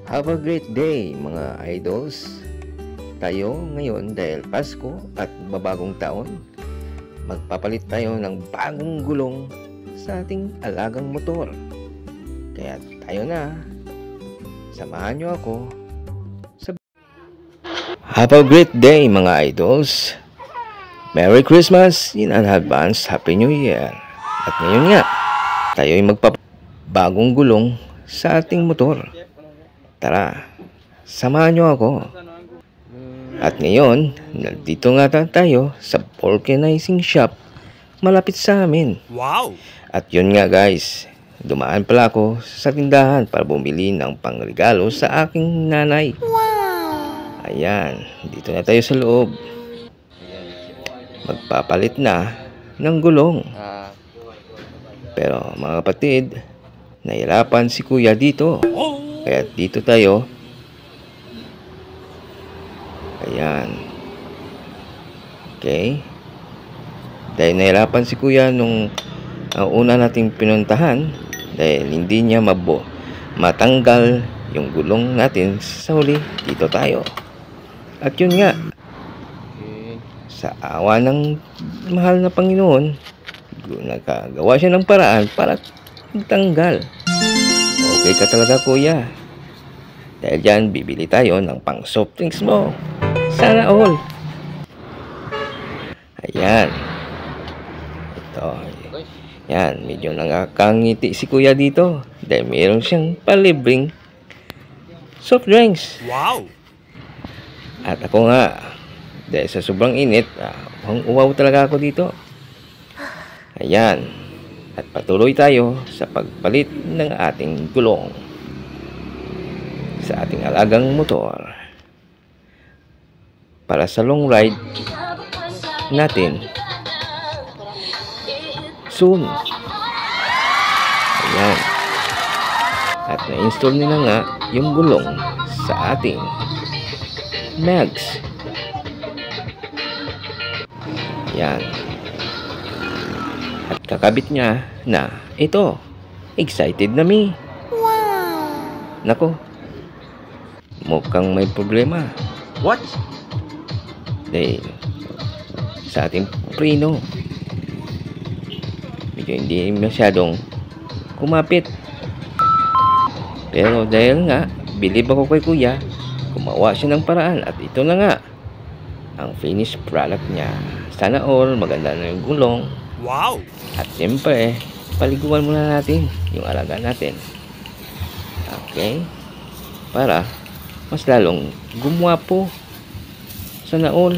Have a great day mga idols. Tayo ngayon dahil Pasko at babagong taon, magpapalit tayo ng bagong gulong sa ating alagang motor. Kaya tayo na, samahan nyo ako sa... Have a great day mga idols. Merry Christmas in advance, Happy New Year. At ngayon nga, tayo ay magpapagong gulong sa ating motor. Tara, samahan nyo ako. At ngayon, nandito nga tayo sa vulcanizing shop malapit sa amin. Wow! At yun nga guys, dumaan pala ako sa tindahan para bumili ng pangregalo sa aking nanay. Wow! Ayan, dito na tayo sa loob. Magpapalit na ng gulong. Pero mga kapatid, nahirapan si kuya dito. Kaya dito tayo. Ayan. Okay. Dahil nahirapan si kuya nung una nating pinuntahan. Dahil hindi niya matanggal yung gulong natin sa huli. Dito tayo. At yun nga. Sa awa ng mahal na Panginoon, nagagawa siya ng paraan para tanggal. Okay ka talaga kuya. Dahil dyan, bibili tayo ng pang soft drinks mo. Sana all. Ayan. Ito. Yan, medyo nakakangiti si kuya dito. Dahil mayroon siyang palibreng soft drinks. Wow! At ako nga, dahil sa sobrang init, uwaw talaga ako dito. Ayan. At patuloy tayo sa pagpalit ng ating gulong sa ating alagang motor para sa long ride natin soon. Ayan. At na-install nila nga yung gulong sa ating Mags. Ayan. At kakabit niya na ito. Excited na mi. Wow! Nako. Mukhang may problema. What? Dahil sa ating preno, medyo hindi masyadong kumapit. Pero dahil nga, believe ako kay kuya, gumawa siya ng paraan. At ito na nga, ang finished product niya. Sana all, maganda na yung gulong. Wow! At siyempre, paliguan muna natin yung alaga natin. Okay? Para mas lalong gumwapo. Sana all.